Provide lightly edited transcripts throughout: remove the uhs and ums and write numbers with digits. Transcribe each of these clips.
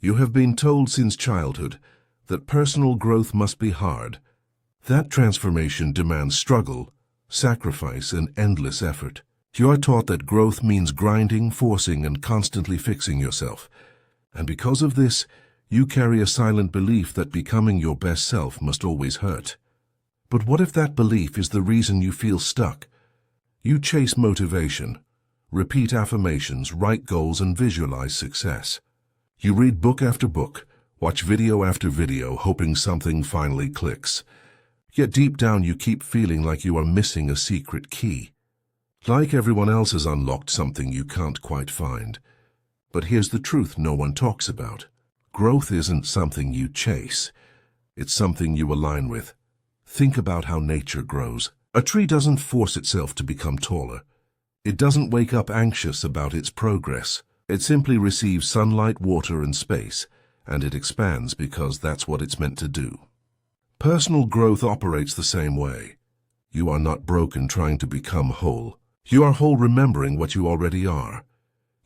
You have been told since childhood that personal growth must be hard. That transformation demands struggle, sacrifice, and endless effort. You are taught that growth means grinding, forcing, and constantly fixing yourself. And because of this, you carry a silent belief that becoming your best self must always hurt. But what if that belief is the reason you feel stuck? You chase motivation, repeat affirmations, write goals, and visualize success. You read book after book, watch video after video, hoping something finally clicks. Yet deep down you keep feeling like you are missing a secret key. Like everyone else has unlocked something you can't quite find. But here's the truth no one talks about. Growth isn't something you chase. It's something you align with. Think about how nature grows. A tree doesn't force itself to become taller. It doesn't wake up anxious about its progress. It simply receives sunlight, water, and space, and it expands because that's what it's meant to do. Personal growth operates the same way. You are not broken trying to become whole. You are whole remembering what you already are.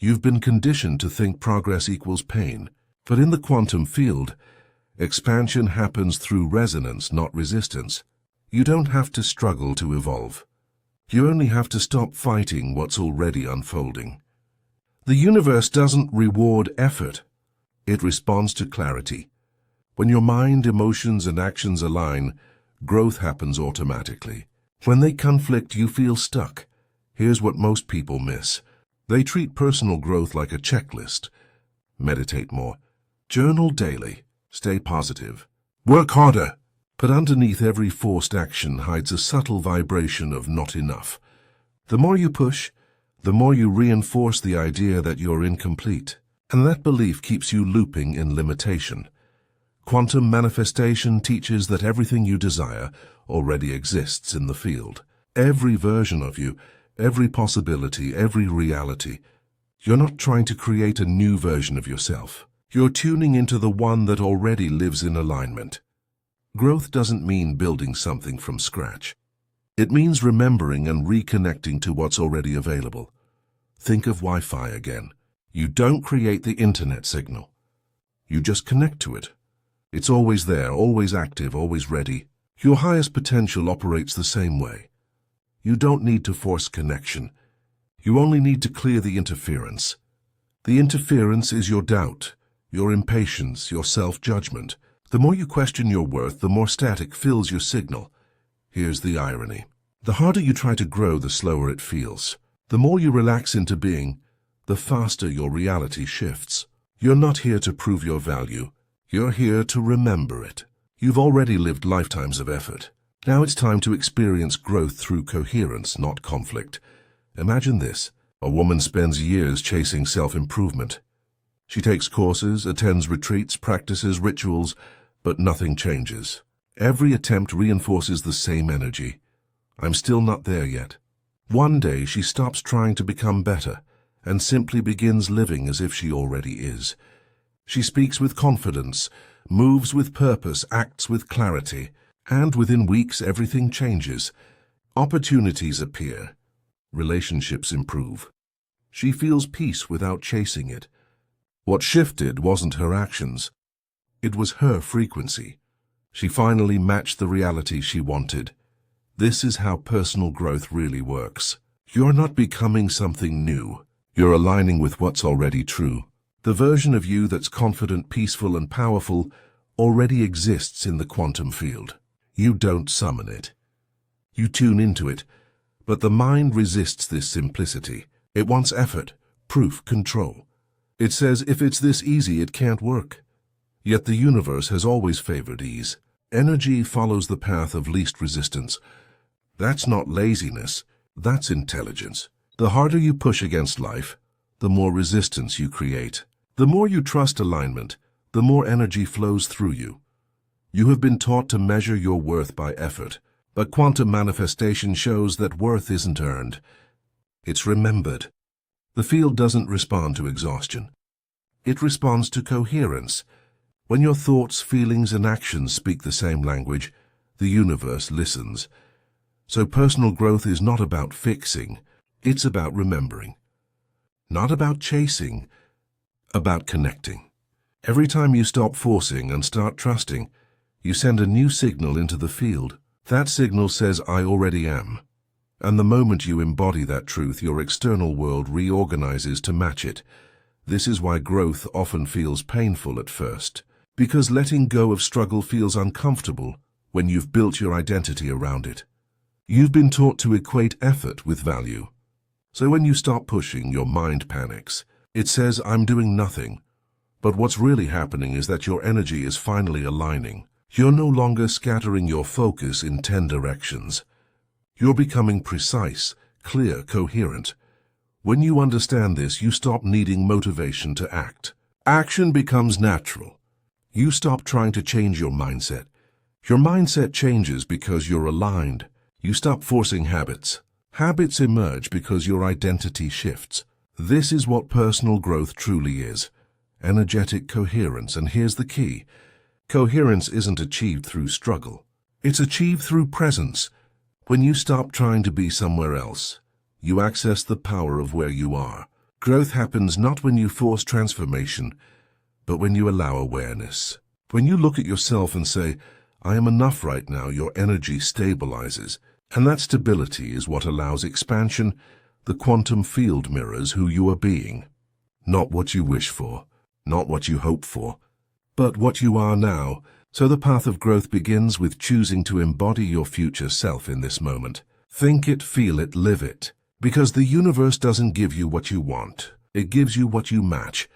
You've been conditioned to think progress equals pain, but in the quantum field, expansion happens through resonance, not resistance. You don't have to struggle to evolve. You only have to stop fighting what's already unfolding. The universe doesn't reward effort. It responds to clarity. When your mind, emotions, and actions align, growth happens automatically. When they conflict, you feel stuck. Here's what most people miss. They treat personal growth like a checklist. Meditate more. Journal daily. Stay positive. Work harder. But underneath every forced action hides a subtle vibration of not enough. The more you push, the more you reinforce the idea that you're incomplete. And that belief keeps you looping in limitation. Quantum manifestation teaches that everything you desire already exists in the field. Every version of you, every possibility, every reality. You're not trying to create a new version of yourself. You're tuning into the one that already lives in alignment. Growth doesn't mean building something from scratch. It means remembering and reconnecting to what's already available. Think of Wi-Fi again. You don't create the internet signal. You just connect to it. It's always there, always active, always ready. Your highest potential operates the same way. You don't need to force connection. You only need to clear the interference. The interference is your doubt, your impatience, your self-judgment. The more you question your worth, the more static fills your signal. Here's the irony. The harder you try to grow, the slower it feels. The more you relax into being, the faster your reality shifts. You're not here to prove your value. You're here to remember it. You've already lived lifetimes of effort. Now it's time to experience growth through coherence, not conflict. Imagine this. A woman spends years chasing self-improvement. She takes courses, attends retreats, practices rituals, but nothing changes. Every attempt reinforces the same energy. I'm still not there yet. One day she stops trying to become better and simply begins living as if she already is. She speaks with confidence, moves with purpose, acts with clarity, and within weeks everything changes. Opportunities appear. Relationships improve. She feels peace without chasing it. What shifted wasn't her actions. It was her frequency. She finally matched the reality she wanted. This is how personal growth really works. You're not becoming something new. You're aligning with what's already true. The version of you that's confident, peaceful, and powerful already exists in the quantum field. You don't summon it. You tune into it. But the mind resists this simplicity. It wants effort, proof, control. It says if it's this easy, it can't work. Yet the universe has always favored ease. Energy follows the path of least resistance. That's not laziness, that's intelligence. The harder you push against life, the more resistance you create. The more you trust alignment, the more energy flows through you. You have been taught to measure your worth by effort, but quantum manifestation shows that worth isn't earned. It's remembered. The field doesn't respond to exhaustion. It responds to coherence. When your thoughts, feelings, and actions speak the same language, the universe listens. So personal growth is not about fixing, it's about remembering. Not about chasing, about connecting. Every time you stop forcing and start trusting, you send a new signal into the field. That signal says, I already am. And the moment you embody that truth, your external world reorganizes to match it. This is why growth often feels painful at first, because letting go of struggle feels uncomfortable when you've built your identity around it. You've been taught to equate effort with value. So when you stop pushing, your mind panics. It says, I'm doing nothing. But what's really happening is that your energy is finally aligning. You're no longer scattering your focus in 10 directions. You're becoming precise, clear, coherent. When you understand this, you stop needing motivation to act. Action becomes natural. You stop trying to change your mindset. Your mindset changes because you're aligned. You stop forcing habits. Habits emerge because your identity shifts. This is what personal growth truly is. Energetic coherence, and here's the key. Coherence isn't achieved through struggle. It's achieved through presence. When you stop trying to be somewhere else, you access the power of where you are. Growth happens not when you force transformation, but when you allow awareness. When you look at yourself and say, I am enough right now, your energy stabilizes. And that stability is what allows expansion. The quantum field mirrors who you are being. Not what you wish for, not what you hope for, but what you are now. So the path of growth begins with choosing to embody your future self in this moment. Think it, feel it, live it. Because the universe doesn't give you what you want. It gives you what you match.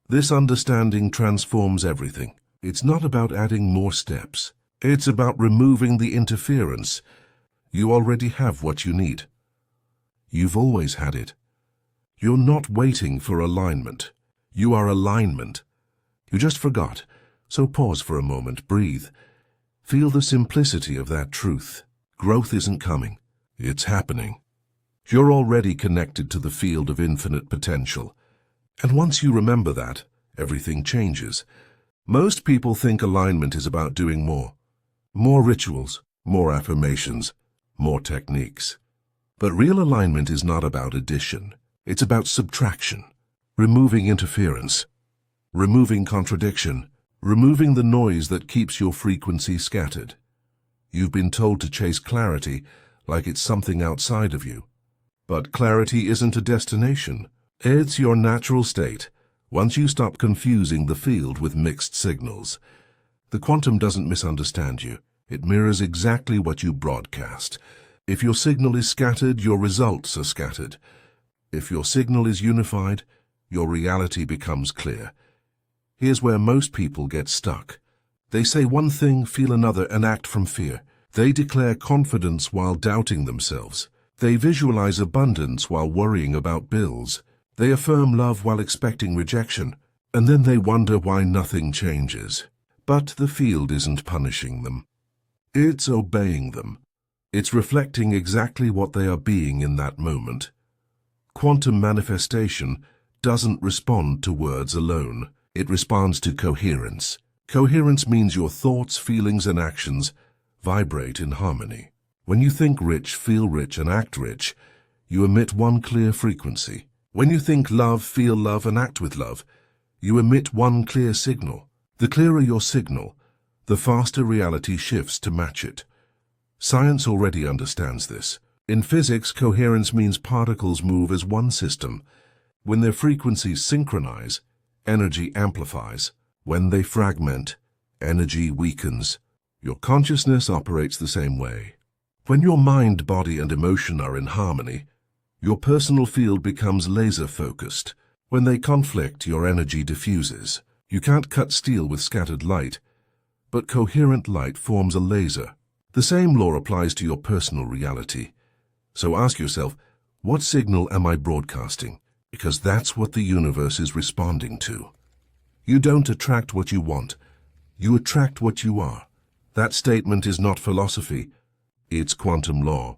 This understanding transforms everything. It's not about adding more steps. It's about removing the interference. You already have what you need. You've always had it. You're not waiting for alignment. You are alignment. You just forgot. So pause for a moment, breathe. Feel the simplicity of that truth. Growth isn't coming. It's happening. You're already connected to the field of infinite potential. And once you remember that, everything changes. Most people think alignment is about doing more. More rituals, more affirmations, more techniques. But real alignment is not about addition. It's about subtraction, removing interference, removing contradiction, removing the noise that keeps your frequency scattered. You've been told to chase clarity like it's something outside of you. But clarity isn't a destination. It's your natural state. Once you stop confusing the field with mixed signals, the quantum doesn't misunderstand you. It mirrors exactly what you broadcast. If your signal is scattered, your results are scattered. If your signal is unified, your reality becomes clear. Here's where most people get stuck. They say one thing, feel another, and act from fear. They declare confidence while doubting themselves. They visualize abundance while worrying about bills. They affirm love while expecting rejection. And then they wonder why nothing changes. But the field isn't punishing them. It's obeying them. It's reflecting exactly what they are being in that moment. Quantum manifestation doesn't respond to words alone. It responds to coherence. Coherence means your thoughts, feelings, and actions vibrate in harmony. When you think rich, feel rich, and act rich, you emit one clear frequency. When you think love, feel love, and act with love, you emit one clear signal. The clearer your signal, the faster reality shifts to match it. Science already understands this. In physics, coherence means particles move as one system. When their frequencies synchronize, energy amplifies. When they fragment, energy weakens. Your consciousness operates the same way. When your mind, body, and emotion are in harmony, your personal field becomes laser-focused. When they conflict, your energy diffuses. You can't cut steel with scattered light, but coherent light forms a laser. The same law applies to your personal reality. So ask yourself, what signal am I broadcasting? Because that's what the universe is responding to. You don't attract what you want. You attract what you are. That statement is not philosophy. It's quantum law.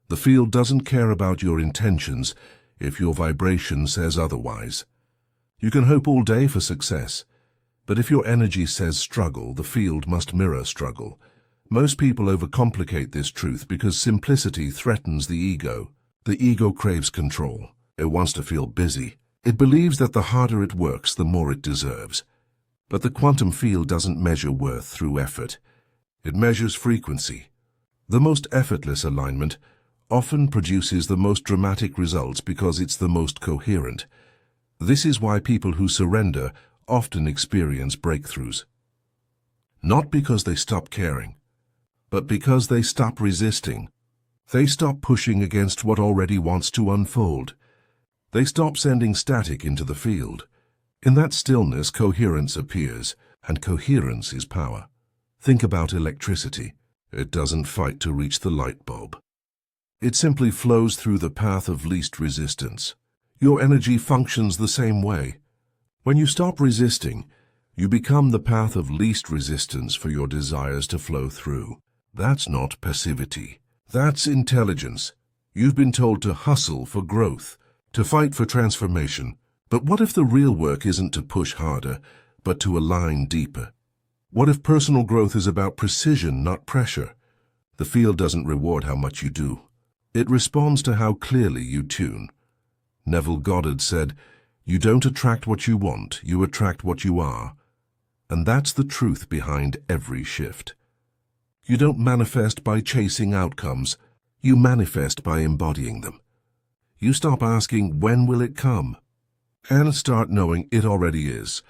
The field doesn't care about your intentions if your vibration says otherwise. You can hope all day for success, but if your energy says struggle, the field must mirror struggle. Most people overcomplicate this truth because simplicity threatens the ego. The ego craves control. It wants to feel busy. It believes that the harder it works, the more it deserves. But the quantum field doesn't measure worth through effort. It measures frequency. The most effortless alignment often produces the most dramatic results because it's the most coherent. This is why people who surrender often experience breakthroughs. Not because they stop caring, but because they stop resisting. They stop pushing against what already wants to unfold. They stop sending static into the field. In that stillness, coherence appears, and coherence is power. Think about electricity. It doesn't fight to reach the light bulb. It simply flows through the path of least resistance. Your energy functions the same way. When you stop resisting, you become the path of least resistance for your desires to flow through. That's not passivity. That's intelligence. You've been told to hustle for growth, to fight for transformation. But what if the real work isn't to push harder, but to align deeper? What if personal growth is about precision, not pressure? The field doesn't reward how much you do. It responds to how clearly you tune. Neville Goddard said, "You don't attract what you want, you attract what you are." And that's the truth behind every shift. You don't manifest by chasing outcomes, you manifest by embodying them. You stop asking, "When will it come?" and start knowing it already is.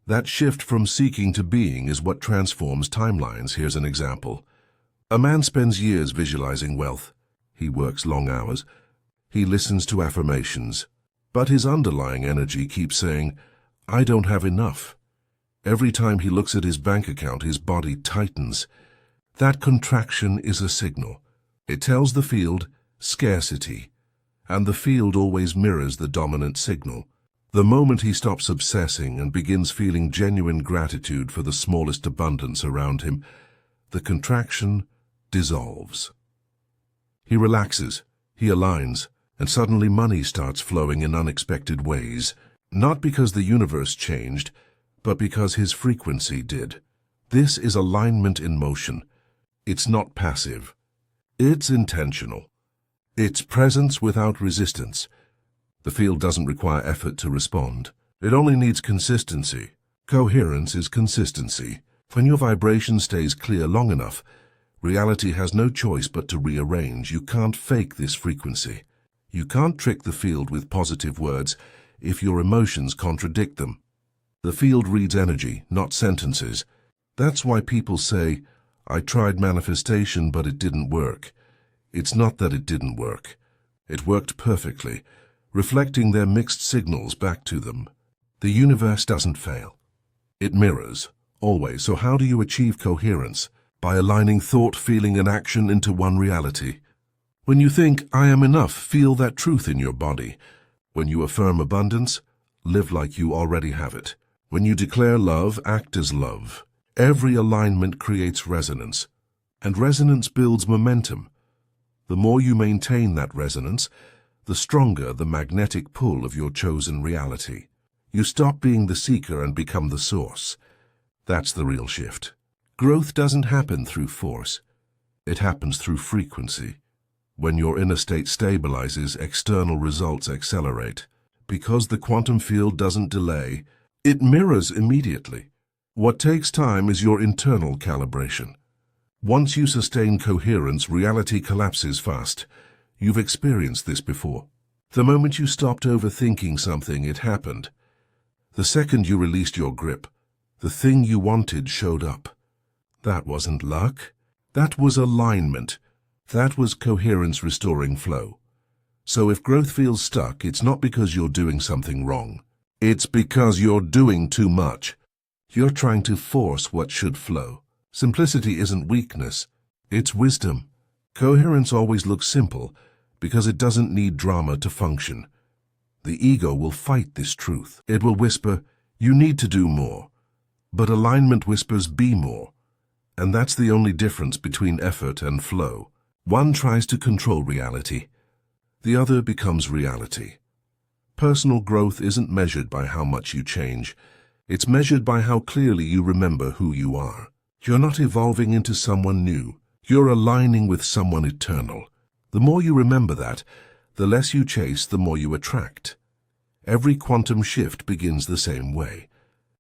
That shift from seeking to being is what transforms timelines. Here's an example. A man spends years visualizing wealth. He works long hours. He listens to affirmations. But his underlying energy keeps saying, "I don't have enough." Every time he looks at his bank account, his body tightens. That contraction is a signal. It tells the field, scarcity. And the field always mirrors the dominant signal. The moment he stops obsessing and begins feeling genuine gratitude for the smallest abundance around him, the contraction dissolves. He relaxes, he aligns, and suddenly money starts flowing in unexpected ways, not because the universe changed, but because his frequency did. This is alignment in motion. It's not passive. It's intentional. It's presence without resistance. The field doesn't require effort to respond. It only needs consistency. Coherence is consistency. When your vibration stays clear long enough, reality has no choice but to rearrange. You can't fake this frequency. You can't trick the field with positive words if your emotions contradict them. The field reads energy, not sentences. That's why people say, "I tried manifestation, but it didn't work." It's not that it didn't work. It worked perfectly, reflecting their mixed signals back to them. The universe doesn't fail. It mirrors, always. So how do you achieve coherence? By aligning thought, feeling, and action into one reality. When you think, "I am enough," feel that truth in your body. When you affirm abundance, live like you already have it. When you declare love, act as love. Every alignment creates resonance, and resonance builds momentum. The more you maintain that resonance, the stronger the magnetic pull of your chosen reality. You stop being the seeker and become the source. That's the real shift. Growth doesn't happen through force. It happens through frequency. When your inner state stabilizes, external results accelerate. Because the quantum field doesn't delay, it mirrors immediately. What takes time is your internal calibration. Once you sustain coherence, reality collapses fast. You've experienced this before. The moment you stopped overthinking something, it happened. The second you released your grip, the thing you wanted showed up. That wasn't luck. That was alignment. That was coherence restoring flow. So if growth feels stuck, it's not because you're doing something wrong. It's because you're doing too much. You're trying to force what should flow. Simplicity isn't weakness, it's wisdom. Coherence always looks simple because it doesn't need drama to function. The ego will fight this truth. It will whisper, "You need to do more." But alignment whispers, "Be more." And that's the only difference between effort and flow. One tries to control reality. The other becomes reality. Personal growth isn't measured by how much you change. It's measured by how clearly you remember who you are. You're not evolving into someone new. You're aligning with someone eternal. The more you remember that, the less you chase, the more you attract. Every quantum shift begins the same way,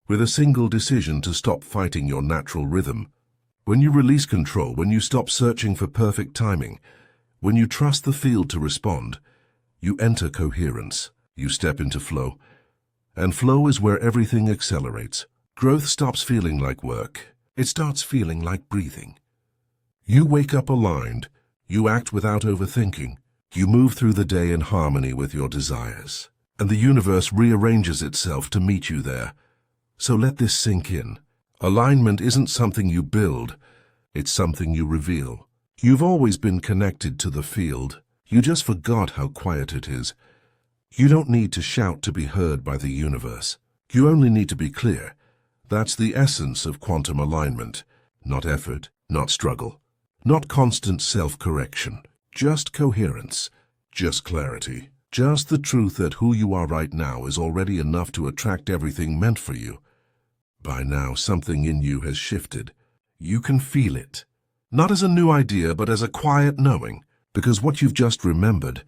with a single decision to stop fighting your natural rhythm. When you release control, when you stop searching for perfect timing, when you trust the field to respond, you enter coherence. You step into flow. And flow is where everything accelerates. Growth stops feeling like work. It starts feeling like breathing. You wake up aligned. You act without overthinking. You move through the day in harmony with your desires. And the universe rearranges itself to meet you there. So let this sink in. Alignment isn't something you build. It's something you reveal. You've always been connected to the field. You just forgot how quiet it is. You don't need to shout to be heard by the universe. You only need to be clear. That's the essence of quantum alignment. Not effort, not struggle, not constant self-correction. Just coherence, just clarity. Just the truth that who you are right now is already enough to attract everything meant for you. By now, something in you has shifted. You can feel it. Not as a new idea, but as a quiet knowing. Because what you've just remembered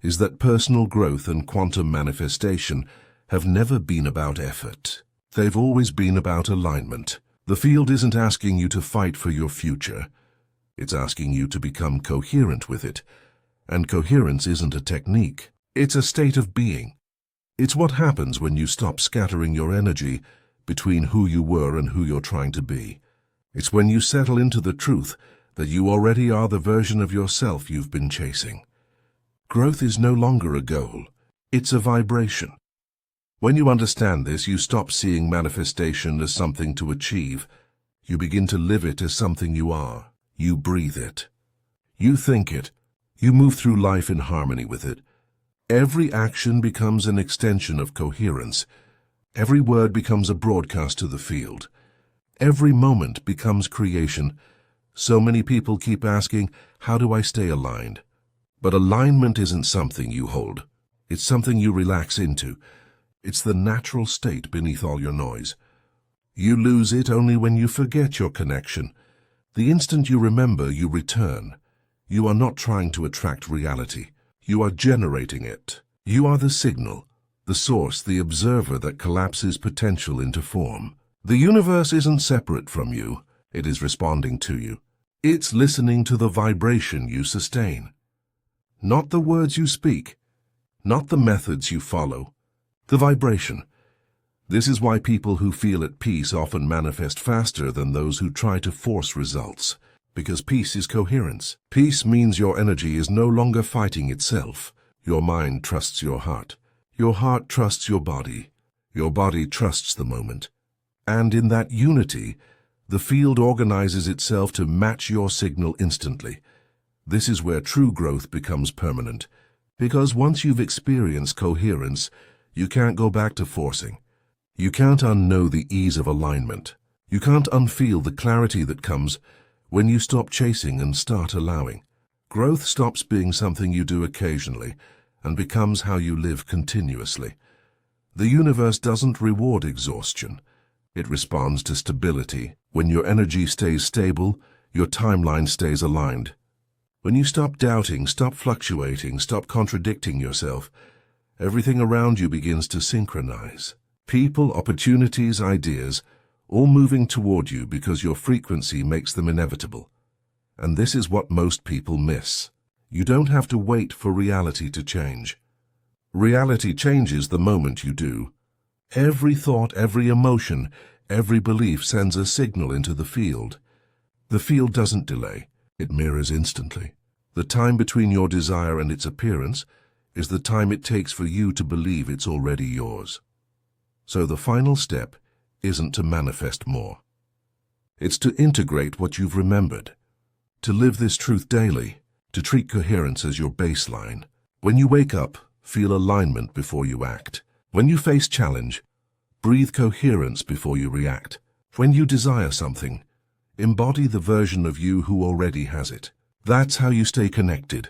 is that personal growth and quantum manifestation have never been about effort. They've always been about alignment. The field isn't asking you to fight for your future. It's asking you to become coherent with it. And coherence isn't a technique. It's a state of being. It's what happens when you stop scattering your energy between who you were and who you're trying to be. It's when you settle into the truth that you already are the version of yourself you've been chasing. Growth is no longer a goal. It's a vibration. When you understand this, you stop seeing manifestation as something to achieve. You begin to live it as something you are. You breathe it. You think it. You move through life in harmony with it. Every action becomes an extension of coherence. Every word becomes a broadcast to the field. Every moment becomes creation. So many people keep asking, how do I stay aligned? But alignment isn't something you hold. It's something you relax into. It's the natural state beneath all your noise. You lose it only when you forget your connection. The instant you remember, you return. You are not trying to attract reality. You are generating it. You are the signal, the source, the observer that collapses potential into form. The universe isn't separate from you. It is responding to you. It's listening to the vibration you sustain. Not the words you speak, not the methods you follow, the vibration. This is why people who feel at peace often manifest faster than those who try to force results. Because peace is coherence. Peace means your energy is no longer fighting itself. Your mind trusts your heart. Your heart trusts your body. Your body trusts the moment. And in that unity, the field organizes itself to match your signal instantly. This is where true growth becomes permanent. Because once you've experienced coherence, you can't go back to forcing. You can't unknow the ease of alignment. You can't unfeel the clarity that comes when you stop chasing and start allowing. Growth stops being something you do occasionally and becomes how you live continuously. The universe doesn't reward exhaustion. It responds to stability. When your energy stays stable, your timeline stays aligned. When you stop doubting, stop fluctuating, stop contradicting yourself, everything around you begins to synchronize. People, opportunities, ideas, all moving toward you because your frequency makes them inevitable. And this is what most people miss. You don't have to wait for reality to change. Reality changes the moment you do. Every thought, every emotion, every belief sends a signal into the field. The field doesn't delay. It mirrors instantly. The time between your desire and its appearance is the time it takes for you to believe it's already yours. So the final step isn't to manifest more. It's to integrate what you've remembered, to live this truth daily, to treat coherence as your baseline. When you wake up, feel alignment before you act. When you face challenge, breathe coherence before you react. When you desire something, embody the version of you who already has it. That's how you stay connected.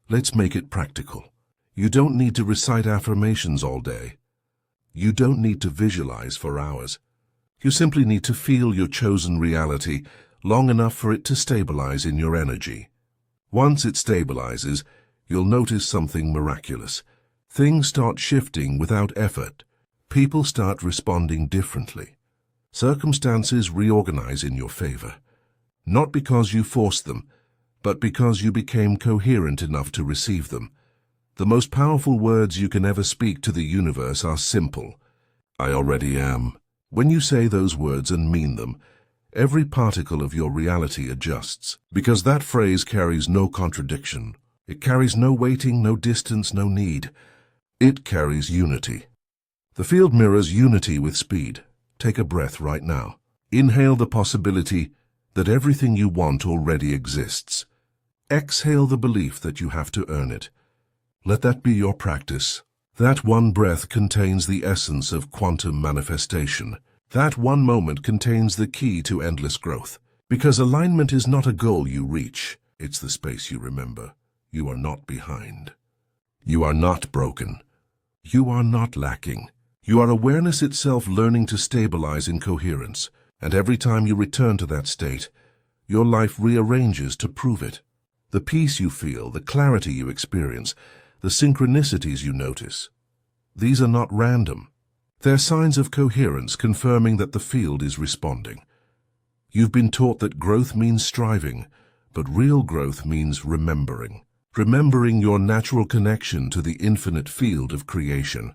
Let's make it practical. You don't need to recite affirmations all day. You don't need to visualize for hours. You simply need to feel your chosen reality long enough for it to stabilize in your energy. Once it stabilizes, you'll notice something miraculous. Things start shifting without effort. People start responding differently. Circumstances reorganize in your favor, not because you forced them, but because you became coherent enough to receive them. The most powerful words you can ever speak to the universe are simple. I already am. When you say those words and mean them, every particle of your reality adjusts, because that phrase carries no contradiction. It carries no waiting, no distance, no need. It carries unity. The field mirrors unity with speed. Take a breath right now. Inhale the possibility that everything you want already exists. Exhale the belief that you have to earn it. Let that be your practice. That one breath contains the essence of quantum manifestation. That one moment contains the key to endless growth. Because alignment is not a goal you reach, it's the space you remember. You are not behind. You are not broken. You are not lacking. You are awareness itself learning to stabilize in coherence. And every time you return to that state, your life rearranges to prove it. The peace you feel, the clarity you experience, the synchronicities you notice. These are not random. They're signs of coherence confirming that the field is responding. You've been taught that growth means striving, but real growth means remembering. Remembering your natural connection to the infinite field of creation.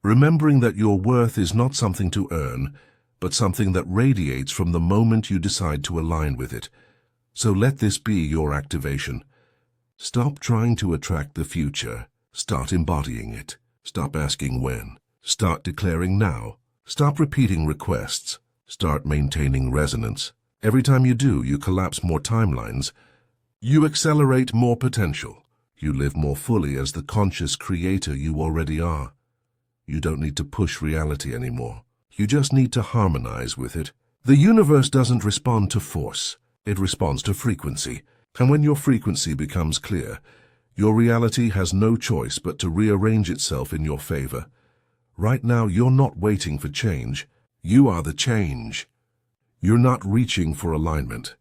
Remembering that your worth is not something to earn, but something that radiates from the moment you decide to align with it. So let this be your activation. Stop trying to attract the future. Start embodying it. Stop asking when. Start declaring now. Stop repeating requests. Start maintaining resonance. Every time you do, you collapse more timelines. You accelerate more potential. You live more fully as the conscious creator you already are. You don't need to push reality anymore. You just need to harmonize with it. The universe doesn't respond to force. It responds to frequency. And when your frequency becomes clear, your reality has no choice but to rearrange itself in your favor. Right now, you're not waiting for change. You are the change. You're not reaching for alignment.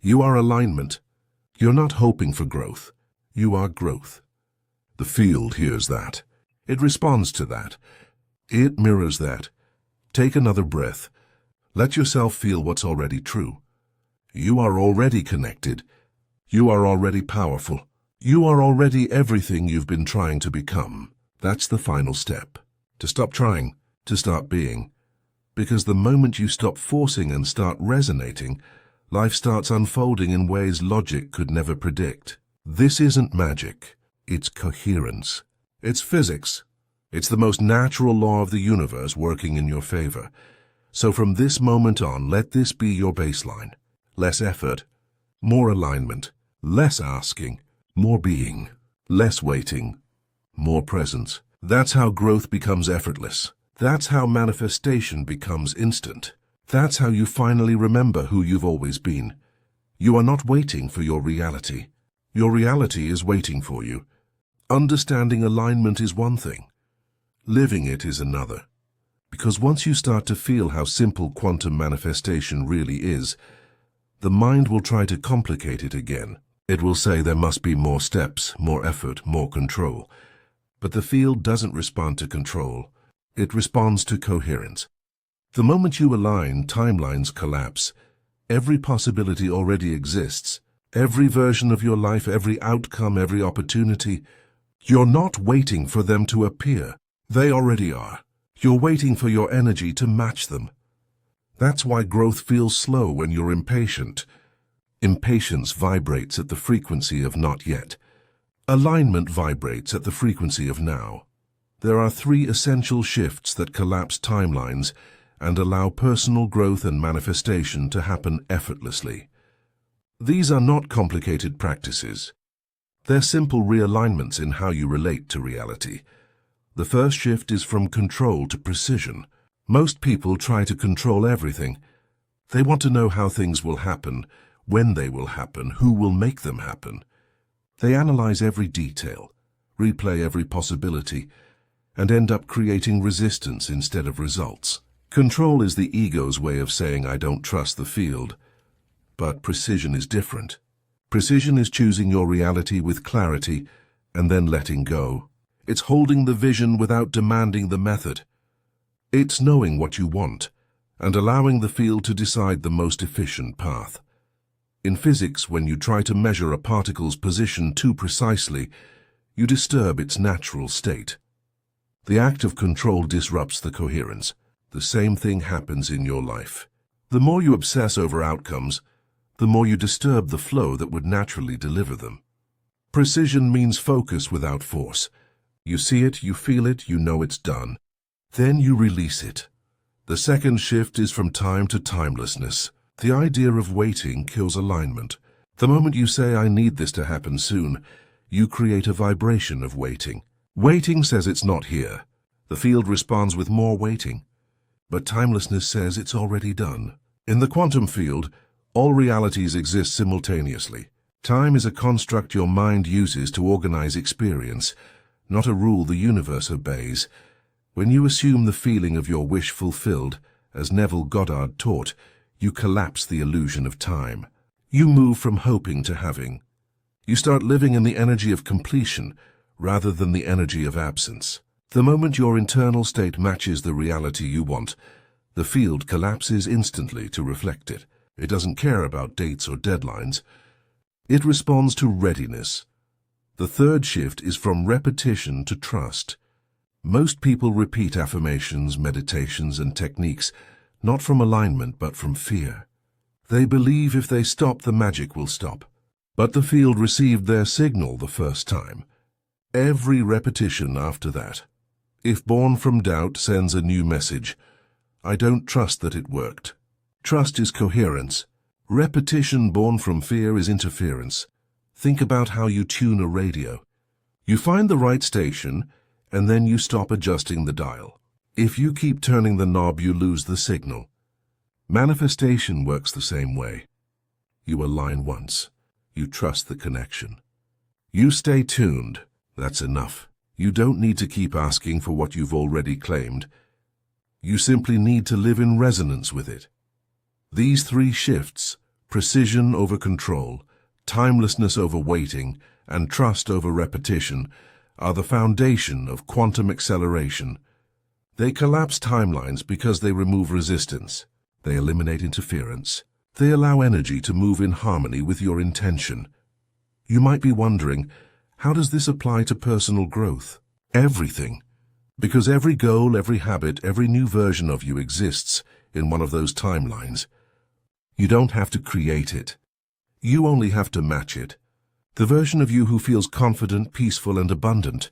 You are alignment. You're not hoping for growth. You are growth. The field hears that. It responds to that. It mirrors that. Take another breath. Let yourself feel what's already true. You are already connected. You are already powerful. You are already everything you've been trying to become. That's the final step. To stop trying, to start being. Because the moment you stop forcing and start resonating, life starts unfolding in ways logic could never predict. This isn't magic. It's coherence. It's physics. It's the most natural law of the universe working in your favor. So from this moment on, let this be your baseline. Less effort, more alignment, less asking, more being, less waiting, more presence. That's how growth becomes effortless. That's how manifestation becomes instant. That's how you finally remember who you've always been. You are not waiting for your reality. Your reality is waiting for you. Understanding alignment is one thing. Living it is another. Because once you start to feel how simple quantum manifestation really is, the mind will try to complicate it again. It will say there must be more steps, more effort, more control. But the field doesn't respond to control. It responds to coherence. The moment you align, timelines collapse. Every possibility already exists. Every version of your life, every outcome, every opportunity. You're not waiting for them to appear. They already are. You're waiting for your energy to match them. That's why growth feels slow when you're impatient. Impatience vibrates at the frequency of not yet. Alignment vibrates at the frequency of now. There are 3 essential shifts that collapse timelines and allow personal growth and manifestation to happen effortlessly. These are not complicated practices. They're simple realignments in how you relate to reality. The first shift is from control to precision. Most people try to control everything. They want to know how things will happen, when they will happen, who will make them happen. They analyze every detail, replay every possibility, and end up creating resistance instead of results. Control is the ego's way of saying I don't trust the field. But precision is different. Precision is choosing your reality with clarity and then letting go. It's holding the vision without demanding the method. It's knowing what you want and allowing the field to decide the most efficient path. In physics, when you try to measure a particle's position too precisely, you disturb its natural state. The act of control disrupts the coherence. The same thing happens in your life. The more you obsess over outcomes, the more you disturb the flow that would naturally deliver them. Precision means focus without force. You see it, you feel it, you know it's done. Then you release it. The second shift is from time to timelessness. The idea of waiting kills alignment. The moment you say, "I need this to happen soon," you create a vibration of waiting. Waiting says it's not here. The field responds with more waiting. But timelessness says it's already done. In the quantum field, all realities exist simultaneously. Time is a construct your mind uses to organize experience, not a rule the universe obeys. When you assume the feeling of your wish fulfilled, as Neville Goddard taught, you collapse the illusion of time. You move from hoping to having. You start living in the energy of completion rather than the energy of absence. The moment your internal state matches the reality you want, the field collapses instantly to reflect it. It doesn't care about dates or deadlines. It responds to readiness. The third shift is from repetition to trust. Most people repeat affirmations, meditations, and techniques, not from alignment but from fear. They believe if they stop, the magic will stop. But the field received their signal the first time. Every repetition after that, if born from doubt, sends a new message. I don't trust that it worked. Trust is coherence. Repetition born from fear is interference. Think about how you tune a radio. You find the right station, and then you stop adjusting the dial. If you keep turning the knob, you lose the signal. Manifestation works the same way. You align once. You trust the connection. You stay tuned. That's enough. You don't need to keep asking for what you've already claimed. You simply need to live in resonance with it. These three shifts, precision over control, timelessness over waiting, and trust over repetition, are the foundation of quantum acceleration. They collapse timelines because they remove resistance. They eliminate interference. They allow energy to move in harmony with your intention. You might be wondering, how does this apply to personal growth? Everything. Because every goal, every habit, every new version of you exists in one of those timelines. You don't have to create it. You only have to match it. The version of you who feels confident, peaceful, and abundant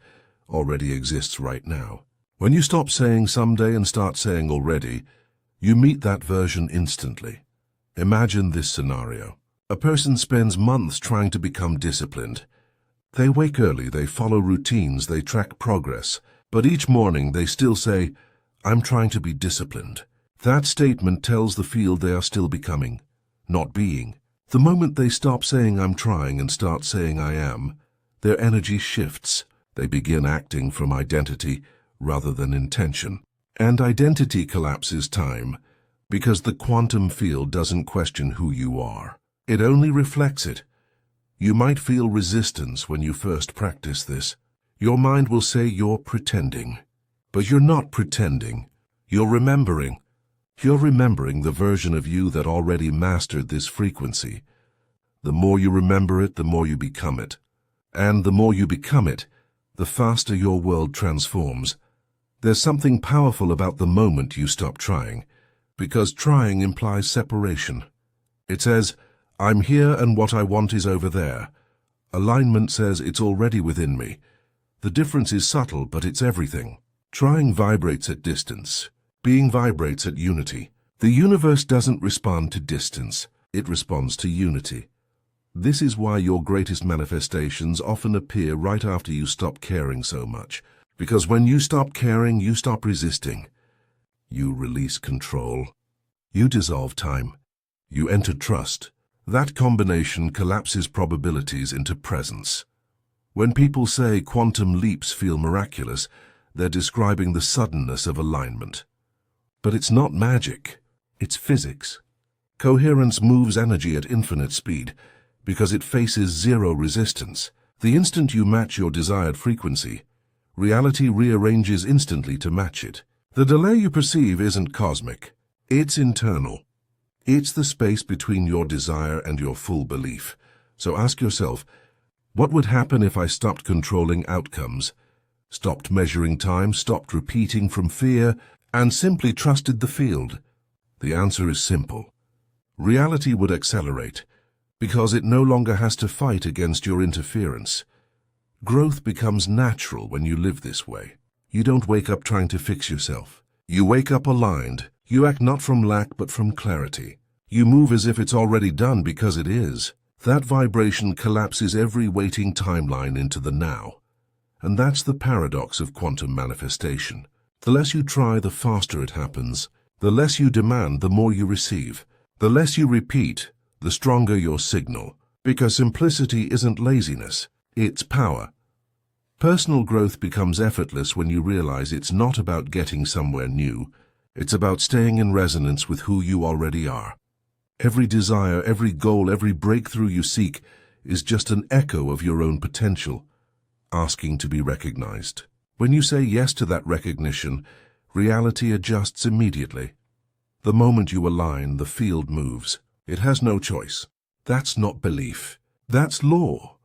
already exists right now. When you stop saying someday and start saying already, you meet that version instantly. Imagine this scenario. A person spends months trying to become disciplined. They wake early, they follow routines, they track progress, but each morning they still say, "I'm trying to be disciplined." That statement tells the field they are still becoming, not being. The moment they stop saying "I'm trying" and start saying "I am," their energy shifts. They begin acting from identity rather than intention. And identity collapses time because the quantum field doesn't question who you are. It only reflects it. You might feel resistance when you first practice this. Your mind will say you're pretending. But you're not pretending. You're remembering. You're remembering the version of you that already mastered this frequency. The more you remember it, the more you become it. And the more you become it, the faster your world transforms. There's something powerful about the moment you stop trying, because trying implies separation. It says, "I'm here and what I want is over there." Alignment says it's already within me. The difference is subtle, but it's everything. Trying vibrates at distance. Being vibrates at unity. The universe doesn't respond to distance. It responds to unity. This is why your greatest manifestations often appear right after you stop caring so much. Because when you stop caring, you stop resisting. You release control. You dissolve time. You enter trust. That combination collapses probabilities into presence. When people say quantum leaps feel miraculous, they're describing the suddenness of alignment. But it's not magic, it's physics. Coherence moves energy at infinite speed because it faces zero resistance. The instant you match your desired frequency, reality rearranges instantly to match it. The delay you perceive isn't cosmic. It's internal. It's the space between your desire and your full belief. So ask yourself, what would happen if I stopped controlling outcomes, stopped measuring time, stopped repeating from fear, and simply trusted the field? The answer is simple. Reality would accelerate, because it no longer has to fight against your interference. Growth becomes natural when you live this way. You don't wake up trying to fix yourself. You wake up aligned. You act not from lack but from clarity. You move as if it's already done because it is. That vibration collapses every waiting timeline into the now. And that's the paradox of quantum manifestation. The less you try, the faster it happens. The less you demand, the more you receive. The less you repeat, the stronger your signal. Because simplicity isn't laziness, it's power. Personal growth becomes effortless when you realize it's not about getting somewhere new. It's about staying in resonance with who you already are. Every desire, every goal, every breakthrough you seek is just an echo of your own potential, asking to be recognized. When you say yes to that recognition, reality adjusts immediately. The moment you align, the field moves. It has no choice. That's not belief. That's law.